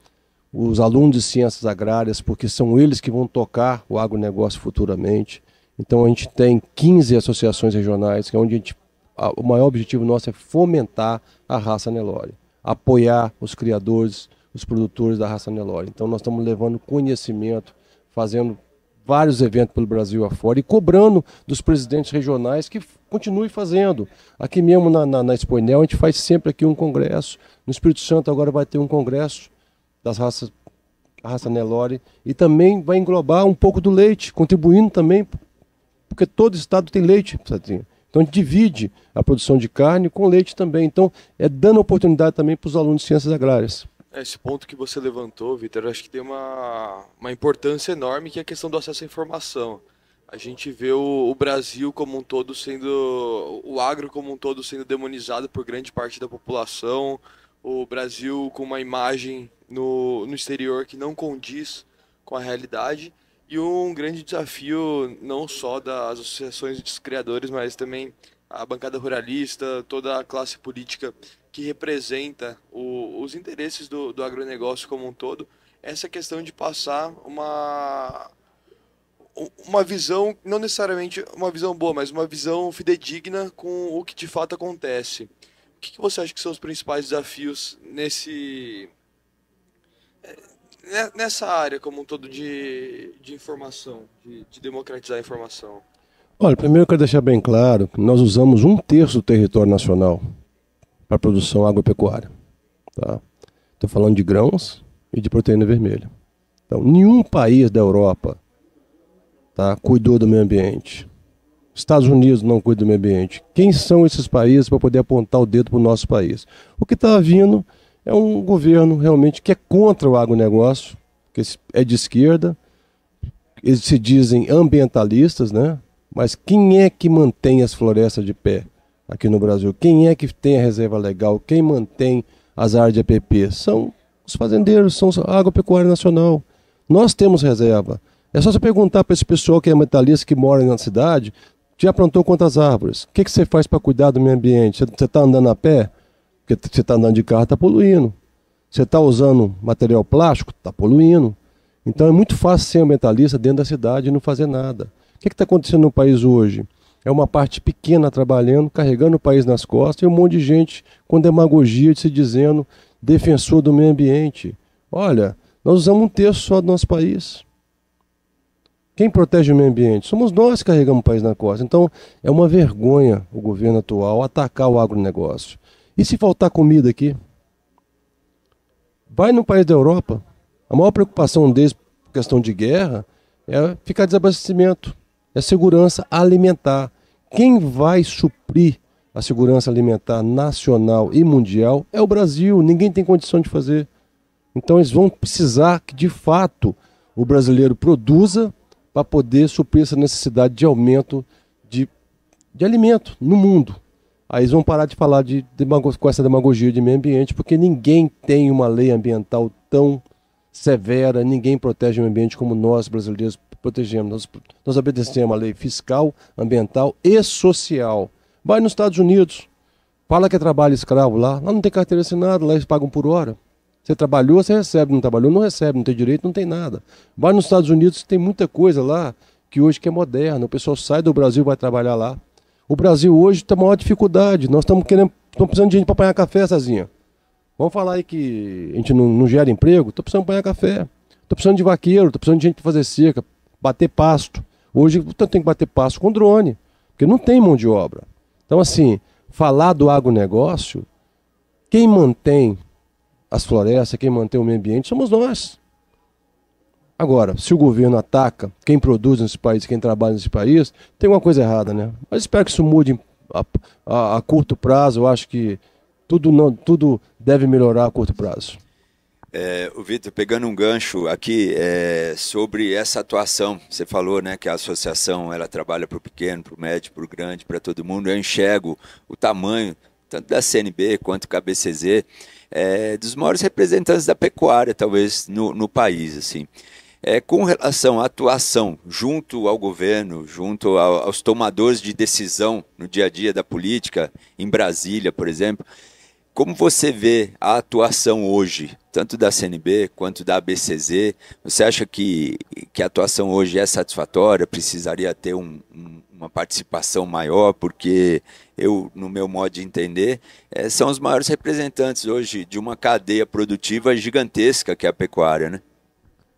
os alunos de ciências agrárias, porque são eles que vão tocar o agronegócio futuramente. Então a gente tem 15 associações regionais, que é onde o maior objetivo nosso é fomentar a raça Nelore, apoiar os criadores, os produtores da raça Nelore. Então nós estamos levando conhecimento, fazendo vários eventos pelo Brasil afora e cobrando dos presidentes regionais que continue fazendo. Aqui mesmo na Expoinel a gente faz sempre aqui um congresso. No Espírito Santo agora vai ter um congresso das raças, a raça Nelore, e também vai englobar um pouco do leite, contribuindo também, porque todo estado tem leite. Então a gente divide a produção de carne com leite também. Então é dando oportunidade também para os alunos de ciências agrárias. Esse ponto que você levantou, Vitor, acho que tem uma importância enorme, que é a questão do acesso à informação. A gente vê o Brasil como um todo o agro como um todo sendo demonizado por grande parte da população, o Brasil com uma imagem no exterior que não condiz com a realidade, e um grande desafio não só das associações de criadores, mas também a bancada ruralista, toda a classe política que representa os interesses do agronegócio como um todo, essa questão de passar uma visão, não necessariamente uma visão boa, mas uma visão fidedigna com o que de fato acontece. O que você acha que são os principais desafios nessa área como um todo de informação, de democratizar a informação? Olha, primeiro eu quero deixar bem claro que nós usamos 1/3 do território nacional para a produção agropecuária. Tá? Estou falando de grãos e de proteína vermelha. Então, nenhum país da Europa, tá, cuidou do meio ambiente. Estados Unidos não cuida do meio ambiente. Quem são esses países para poder apontar o dedo para o nosso país? O que está vindo é um governo realmente que é contra o agronegócio, que é de esquerda, eles se dizem ambientalistas, né? Mas quem é que mantém as florestas de pé aqui no Brasil? Quem é que tem a reserva legal? Quem mantém as áreas de APP? São os fazendeiros, são a agropecuária nacional. Nós temos reserva. É só você perguntar para esse pessoal que é ambientalista, que mora na cidade, já plantou quantas árvores? O que você faz para cuidar do meio ambiente? Você está andando a pé? Porque você está andando de carro, está poluindo. Você está usando material plástico? Está poluindo. Então é muito fácil ser ambientalista dentro da cidade e não fazer nada. O que está acontecendo no país hoje? É uma parte pequena trabalhando, carregando o país nas costas, e um monte de gente com demagogia se dizendo defensor do meio ambiente. Olha, nós usamos 1/3 só do nosso país. Quem protege o meio ambiente? Somos nós que carregamos o país nas costas. Então é uma vergonha o governo atual atacar o agronegócio. E se faltar comida aqui? Vai no país da Europa. A maior preocupação deles, por questão de guerra, é ficar desabastecimento. É segurança alimentar. Quem vai suprir a segurança alimentar nacional e mundial é o Brasil. Ninguém tem condição de fazer. Então eles vão precisar que, de fato, o brasileiro produza para poder suprir essa necessidade de aumento de alimento no mundo. Aí eles vão parar de falar com essa demagogia de meio ambiente, porque ninguém tem uma lei ambiental tão severa, ninguém protege o meio ambiente como nós brasileiros protegemos. Nós obedecemos a lei fiscal, ambiental e social. Vai nos Estados Unidos, fala que é trabalho escravo lá não tem carteira assinada, lá eles pagam por hora. Você trabalhou, você recebe, não trabalhou, não recebe, não tem direito, não tem nada. Vai nos Estados Unidos, tem muita coisa lá que hoje que é moderna, o pessoal sai do Brasil e vai trabalhar lá. O Brasil hoje tem maior dificuldade, nós estamos precisando de gente para apanhar café, Cezinha. Vamos falar aí que a gente não gera emprego, estou precisando de apanhar café, estou precisando de vaqueiro, estou precisando de gente para fazer cerca, bater pasto. Hoje eu tenho que bater pasto com drone, porque não tem mão de obra. Então assim, falar do agronegócio, quem mantém as florestas, quem mantém o meio ambiente somos nós. Agora, se o governo ataca quem produz nesse país, quem trabalha nesse país, tem uma coisa errada, né? Mas espero que isso mude a curto prazo. Eu acho que tudo deve melhorar a curto prazo. O Vitor, pegando um gancho aqui sobre essa atuação, você falou, né, que a associação ela trabalha para o pequeno, para o médio, para o grande, para todo mundo. Eu enxergo o tamanho tanto da CNB quanto da BCZ, dos maiores representantes da pecuária, talvez, no país, assim. Com relação à atuação junto ao governo, junto aos tomadores de decisão no dia a dia da política, em Brasília, por exemplo, como você vê a atuação hoje, tanto da CNB quanto da ABCZ? Você acha que a atuação hoje é satisfatória, precisaria ter uma participação maior? Porque eu, no meu modo de entender, são os maiores representantes hoje de uma cadeia produtiva gigantesca que é a pecuária, né?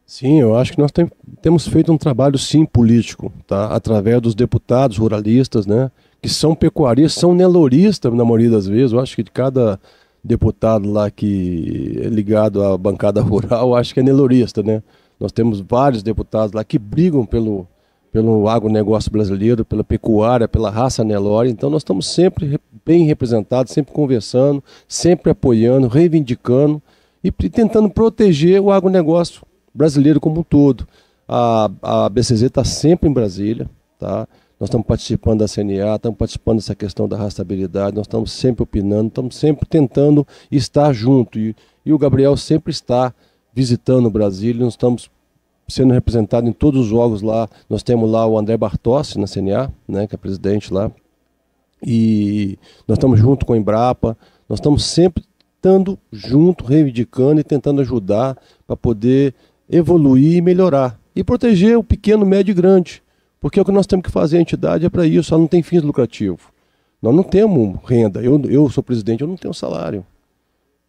Sim, eu acho que nós temos feito um trabalho, sim, político, tá? Através dos deputados ruralistas, né? Que são pecuaristas, são neloristas na maioria das vezes. Eu acho que de cada deputado lá que é ligado à bancada rural, eu acho que é nelorista, né? Nós temos vários deputados lá que brigam pelo agronegócio brasileiro, pela pecuária, pela raça Nelore. Então nós estamos sempre bem representados, sempre conversando, sempre apoiando, reivindicando e tentando proteger o agronegócio brasileiro como um todo. A BCZ está sempre em Brasília, tá? Nós estamos participando da CNA, estamos participando dessa questão da rastreabilidade, nós estamos sempre opinando, estamos sempre tentando estar junto. E o Gabriel sempre está visitando o Brasília, nós estamos sendo representados em todos os jogos lá. Nós temos lá o André Bartossi na CNA, né, que é presidente lá. E nós estamos junto com a Embrapa, nós estamos sempre estando junto, reivindicando e tentando ajudar para poder evoluir e melhorar. E proteger o pequeno, médio e grande. Porque o que nós temos que fazer, a entidade é para isso, ela não tem fins lucrativos. Nós não temos renda. Eu sou presidente, eu não tenho salário.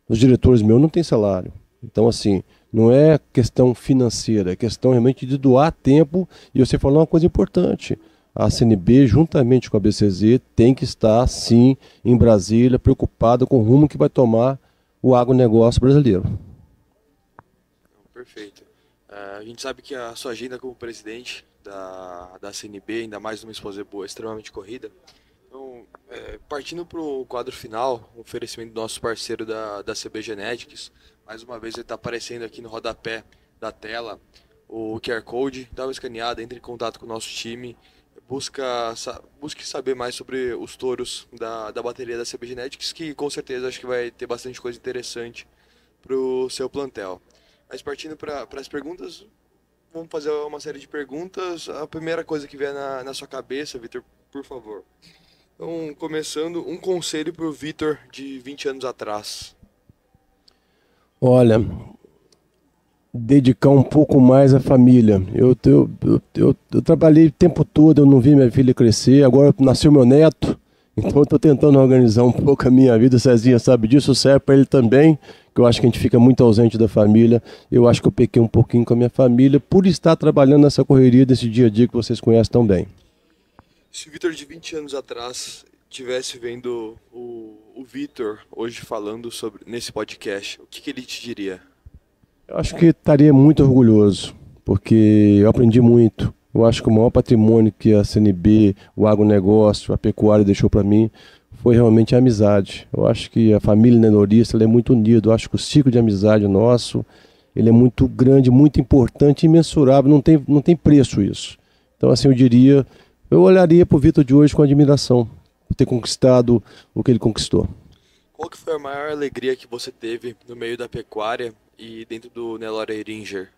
Os diretores meus não têm salário. Então, assim, não é questão financeira, é questão realmente de doar tempo. E você falou uma coisa importante. A CNB, juntamente com a BCZ, tem que estar, sim, em Brasília, preocupada com o rumo que vai tomar o agronegócio brasileiro. Perfeito. A gente sabe que a sua agenda como presidente da CNB, ainda mais numa Exposé-Boa, é extremamente corrida. Então, partindo para o quadro final, um oferecimento do nosso parceiro da CB Genetics, mais uma vez ele está aparecendo aqui no rodapé da tela, o QR Code, dá uma escaneada, entre em contato com o nosso time, busque saber mais sobre os touros da bateria da CB Genetics, que com certeza acho que vai ter bastante coisa interessante para o seu plantel. Mas partindo para as perguntas, vamos fazer uma série de perguntas. A primeira coisa que vier na sua cabeça, Vitor, por favor. Então, começando, um conselho para o Vitor de 20 anos atrás. Olha, dedicar um pouco mais à família. Eu trabalhei o tempo todo, eu não vi minha filha crescer, agora nasceu meu neto, então eu estou tentando organizar um pouco a minha vida. O Cezinha sabe disso, serve para ele também, que eu acho que a gente fica muito ausente da família. Eu acho que eu pequei um pouquinho com a minha família por estar trabalhando nessa correria desse dia a dia que vocês conhecem tão bem. Se o Vitor de 20 anos atrás estivesse vendo o Vitor hoje falando nesse podcast, o que ele te diria? Eu acho que estaria muito orgulhoso, porque eu aprendi muito. Eu acho que o maior patrimônio que a CNB, o agronegócio, a pecuária deixou para mim foi realmente a amizade. Eu acho que a família nenorista é muito unida. Eu acho que o ciclo de amizade nosso ele é muito grande, muito importante, imensurável. Não tem preço isso. Então, assim, eu diria Eu olharia para o Vitor de hoje com admiração, por ter conquistado o que ele conquistou. Qual que foi a maior alegria que você teve no meio da pecuária e dentro do Nelore Eringer?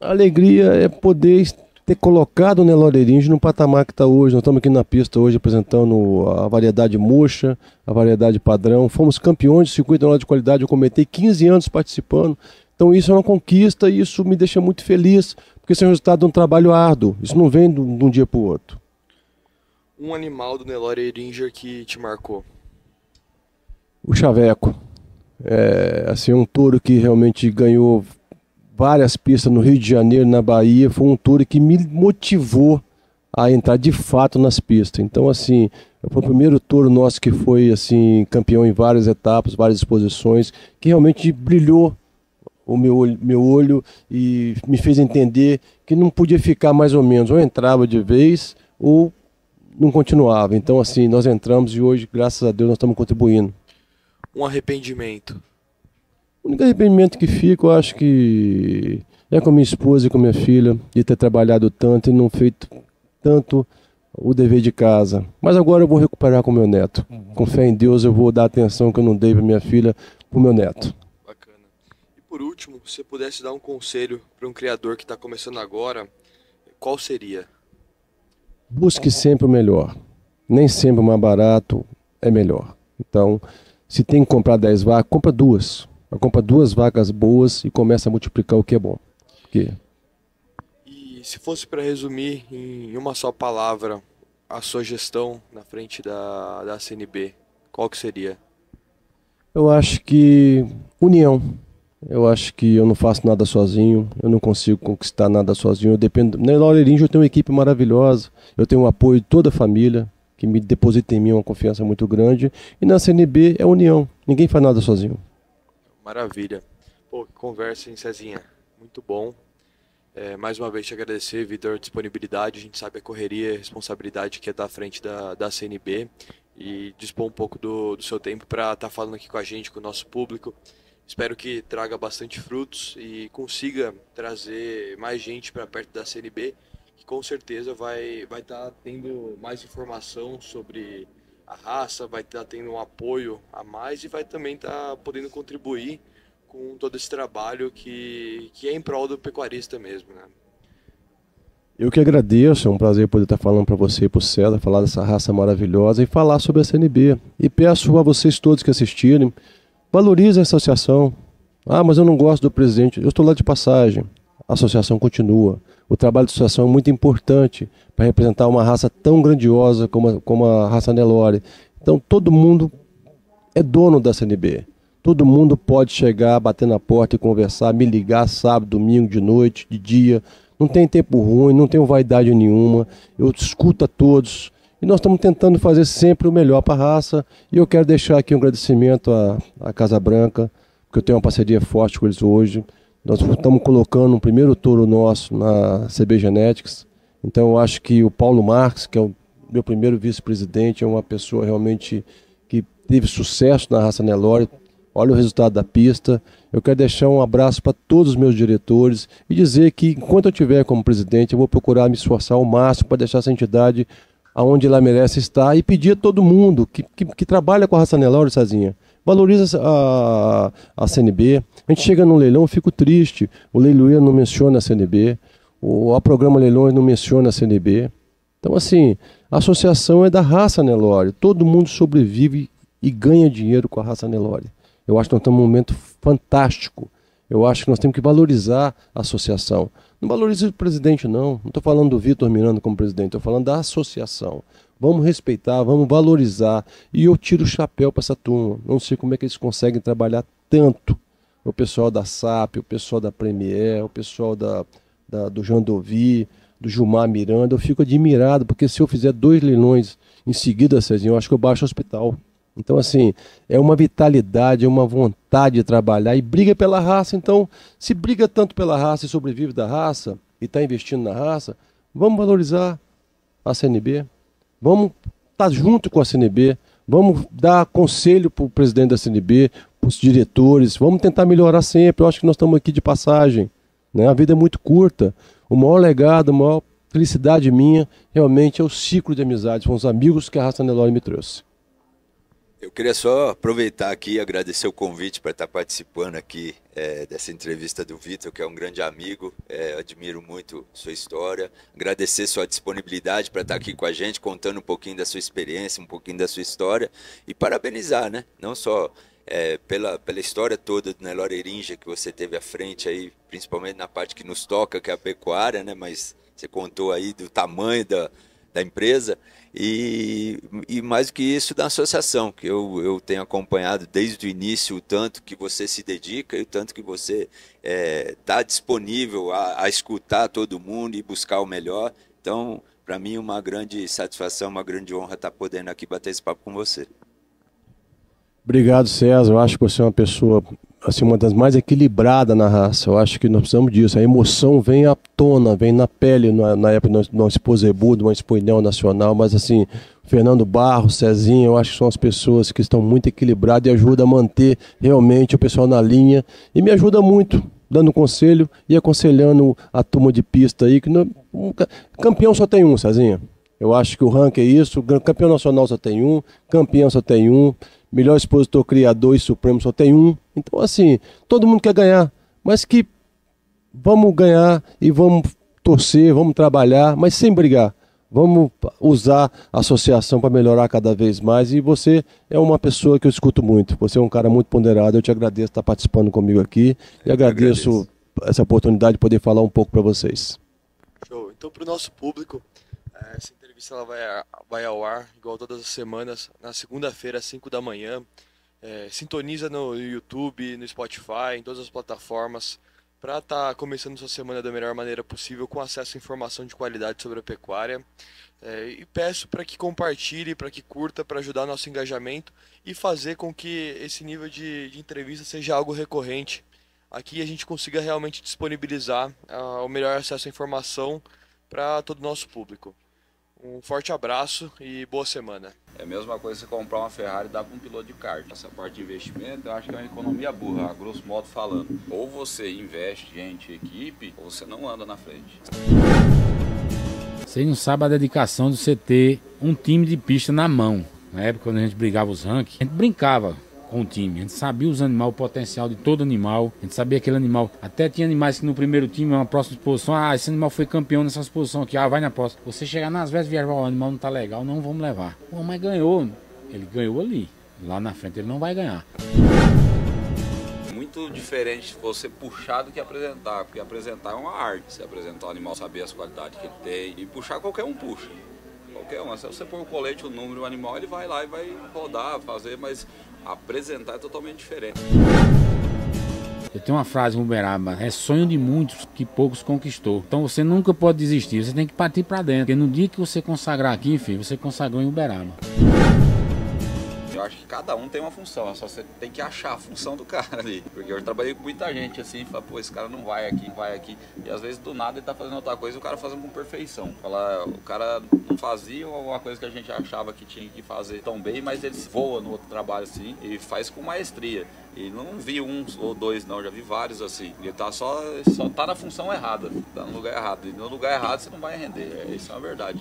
A alegria é poder ter colocado o Nelore Eringer no patamar que está hoje. Nós estamos aqui na pista hoje apresentando a variedade mocha, a variedade padrão. Fomos campeões de circuito de qualidade, eu comentei 15 anos participando. Então isso é uma conquista e isso me deixa muito feliz, porque isso é o resultado de um trabalho árduo. Isso não vem de um dia para o outro. Um animal do Nelore Eringer que te marcou? O Chaveco. É um touro que realmente ganhou várias pistas no Rio de Janeiro, na Bahia. Foi um touro que me motivou a entrar de fato nas pistas. Então, assim, foi o primeiro touro nosso que foi assim campeão em várias etapas, várias exposições, que realmente brilhou o meu olho e me fez entender que não podia ficar mais ou menos, ou entrava de vez ou não continuava. Então, assim, nós entramos e hoje, graças a Deus, nós estamos contribuindo. Um arrependimento? O único arrependimento que fica, eu acho que é com a minha esposa e com a minha filha, de ter trabalhado tanto e não feito tanto o dever de casa. Mas agora eu vou recuperar com o meu neto. Com fé em Deus, eu vou dar a atenção que eu não dei para minha filha, para o meu neto. Bacana. E por último, se você pudesse dar um conselho para um criador que está começando agora, qual seria? Busque sempre o melhor. Nem sempre o mais barato é melhor. Então, se tem que comprar 10 vacas, compra 2. Compra 2 vacas boas e começa a multiplicar o que é bom. E se fosse para resumir em uma só palavra a sua gestão na frente da CNB, qual que seria? Eu acho que união. Eu acho que eu não faço nada sozinho, eu não consigo conquistar nada sozinho. Eu dependo. Na Nelore Eringer eu tenho uma equipe maravilhosa, eu tenho o apoio de toda a família, que me deposita em mim uma confiança muito grande. E na CNB é união, ninguém faz nada sozinho. Maravilha. Pô, que conversa, hein, Cezinha? Muito bom. Mais uma vez te agradecer, Vitor, a disponibilidade. A gente sabe a correria e a responsabilidade que é da frente da CNB e dispor um pouco do seu tempo para estar falando aqui com a gente, com o nosso público. Espero que traga bastante frutos e consiga trazer mais gente para perto da CNB, que com certeza vai estar tendo mais informação sobre a raça, vai estar tendo um apoio a mais e vai também estar podendo contribuir com todo esse trabalho que é em prol do pecuarista mesmo, né? Eu que agradeço, é um prazer poder estar falando para você e para o César, falar dessa raça maravilhosa e falar sobre a CNB. E peço a vocês todos que assistirem, valorizem a associação. Ah, mas eu não gosto do presidente. Eu estou lá de passagem. A associação continua. O trabalho da associação é muito importante para representar uma raça tão grandiosa como a raça Nelore. Então todo mundo é dono da CNB. Todo mundo pode chegar, bater na porta e conversar, me ligar sábado, domingo, de noite, de dia. Não tem tempo ruim, não tenho vaidade nenhuma. Eu escuto a todos. E nós estamos tentando fazer sempre o melhor para a raça. E eu quero deixar aqui um agradecimento à Casa Branca, porque eu tenho uma parceria forte com eles hoje. Nós estamos colocando um primeiro touro nosso na CB Genetics. Então eu acho que o Paulo Marques, que é o meu primeiro vice-presidente, é uma pessoa realmente que teve sucesso na raça Nelore. Olha o resultado da pista. Eu quero deixar um abraço para todos os meus diretores e dizer que enquanto eu estiver como presidente, eu vou procurar me esforçar ao máximo para deixar essa entidade aonde ela merece estar e pedir a todo mundo que trabalha com a raça Nelore, Cezinha, valoriza a CNB. A gente chega num leilão, eu fico triste. O leiloeiro não menciona a CNB, o programa Leilões não menciona a CNB. Então, assim, a associação é da raça Nelore. Todo mundo sobrevive e ganha dinheiro com a raça Nelore. Eu acho que nós estamos num momento fantástico. Eu acho que nós temos que valorizar a associação. Não valorize o presidente, não. Não estou falando do Vitor Miranda como presidente, estou falando da associação. Vamos respeitar, vamos valorizar. E eu tiro o chapéu para essa turma. Não sei como é que eles conseguem trabalhar tanto. O pessoal da SAP, o pessoal da Premier, o pessoal do Jandovi, do Gilmar Miranda. Eu fico admirado, porque se eu fizer 2 leilões em seguida, Cezinho, eu acho que eu baixo o hospital. Então, assim, é uma vitalidade, é uma vontade de trabalhar e briga pela raça. Então, se briga tanto pela raça e sobrevive da raça e está investindo na raça, vamos valorizar a CNB, vamos estar junto com a CNB, vamos dar conselho para o presidente da CNB, para os diretores, vamos tentar melhorar sempre. Eu acho que nós estamos aqui de passagem, né? A vida é muito curta. O maior legado, a maior felicidade minha realmente é o ciclo de amizades com os amigos que a raça Nelore me trouxe. Eu queria só aproveitar aqui e agradecer o convite para estar participando aqui dessa entrevista do Vitor, que é um grande amigo, admiro muito sua história, agradecer sua disponibilidade para estar aqui com a gente, contando um pouquinho da sua experiência, um pouquinho da sua história, e parabenizar, né? Não só pela história toda do Nelore Eringia que você teve à frente aí, principalmente na parte que nos toca, que é a pecuária, né? Mas você contou aí do tamanho da empresa e mais do que isso da associação, que eu tenho acompanhado desde o início o tanto que você se dedica e o tanto que você está disponível a escutar todo mundo e buscar o melhor. Então, para mim, uma grande satisfação, uma grande honra estar podendo aqui bater esse papo com você. Obrigado, César. Eu acho que você é uma pessoa, assim, uma das mais equilibradas na raça. Eu acho que nós precisamos disso. A emoção vem à tona, vem na pele, na época do nosso Exposebu, de uma Expoinel Nacional, mas assim, Fernando Barros, Cezinha, eu acho que são as pessoas que estão muito equilibradas e ajudam a manter realmente o pessoal na linha. E me ajuda muito, dando conselho e aconselhando a turma de pista aí, que campeão só tem um, Cezinha. Eu acho que o ranking é isso, campeão nacional só tem um, campeão só tem um, melhor expositor, criador e supremo só tem um. Então, assim, todo mundo quer ganhar, mas que vamos ganhar e vamos torcer, vamos trabalhar, mas sem brigar. Vamos usar a associação para melhorar cada vez mais. E você é uma pessoa que eu escuto muito. Você é um cara muito ponderado. Eu te agradeço por estar participando comigo aqui. E agradeço essa oportunidade de poder falar um pouco para vocês. Show. Então, para o nosso público, essa entrevista ela vai ao ar, igual todas as semanas, na segunda-feira, às 5 da manhã. Sintoniza no YouTube, no Spotify, em todas as plataformas, para estar começando sua semana da melhor maneira possível, com acesso a informação de qualidade sobre a pecuária. E peço para que compartilhe, para que curta, para ajudar nosso engajamento e fazer com que esse nível de entrevista seja algo recorrente. Aqui a gente consiga realmente disponibilizar o melhor acesso à informação para todo o nosso público. Um forte abraço e boa semana. É a mesma coisa você comprar uma Ferrari e dar para um piloto de kart. Essa parte de investimento eu acho que é uma economia burra, a grosso modo falando. Ou você investe gente, equipe, ou você não anda na frente. Você não sabe a dedicação de você ter um time de pista na mão. Na época, quando a gente brigava os rankings, a gente brincava com o time. A gente sabia os animais, o potencial de todo animal. A gente sabia aquele animal. Até tinha animais que no primeiro time, uma próxima exposição, esse animal foi campeão nessa exposição aqui, vai na próxima. Você chegar nas vésperas e vier, o animal não tá legal, não vamos levar. Pô, mas ganhou. Ele ganhou ali. Lá na frente ele não vai ganhar. Muito diferente você puxar do que apresentar, porque apresentar é uma arte. Você apresentar o animal, saber as qualidades que ele tem, e puxar qualquer um puxa. Qualquer um. Se você pôr o colete, o número, o animal, ele vai lá e vai rodar, fazer, mas apresentar é totalmente diferente. Eu tenho uma frase em Uberaba: é sonho de muitos que poucos conquistou. Então você nunca pode desistir, você tem que partir para dentro. Porque no dia que você consagrar aqui, filho, você consagrou em Uberaba. Eu acho que cada um tem uma função, só você tem que achar a função do cara ali. Porque eu trabalhei com muita gente assim, fala, pô, esse cara não vai aqui, não vai aqui. E às vezes do nada ele tá fazendo outra coisa e o cara fazendo com perfeição. Fala, o cara não fazia uma coisa que a gente achava que tinha que fazer tão bem, mas ele voa no outro trabalho assim e faz com maestria. E não vi um ou dois não, já vi vários assim. Ele tá só tá na função errada, tá no lugar errado. E no lugar errado você não vai render, isso é uma verdade.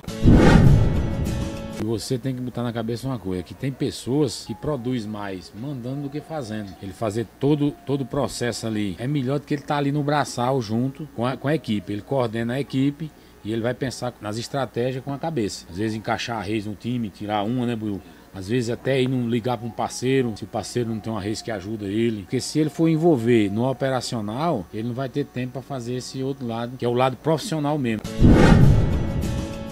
E você tem que botar na cabeça uma coisa, que tem pessoas que produzem mais mandando do que fazendo. Ele fazer todo o processo ali é melhor do que ele estar ali no braçal junto com a equipe. Ele coordena a equipe e ele vai pensar nas estratégias com a cabeça. Às vezes encaixar a reis no time, tirar uma, né, Buiu? Às vezes até ir não ligar para um parceiro, se o parceiro não tem uma reis que ajuda ele. Porque se ele for envolver no operacional, ele não vai ter tempo para fazer esse outro lado, que é o lado profissional mesmo.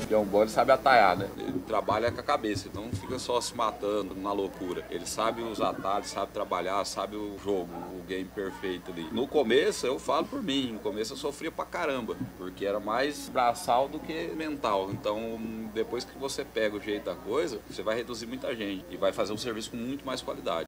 Leão bom, ele sabe atalhar, né? Ele trabalha com a cabeça, então não fica só se matando na loucura. Ele sabe os atalhos, sabe trabalhar, sabe o jogo, o game perfeito ali. No começo, eu falo por mim, no começo eu sofria pra caramba, porque era mais braçal do que mental. Então, depois que você pega o jeito da coisa, você vai reduzir muita gente e vai fazer um serviço com muito mais qualidade.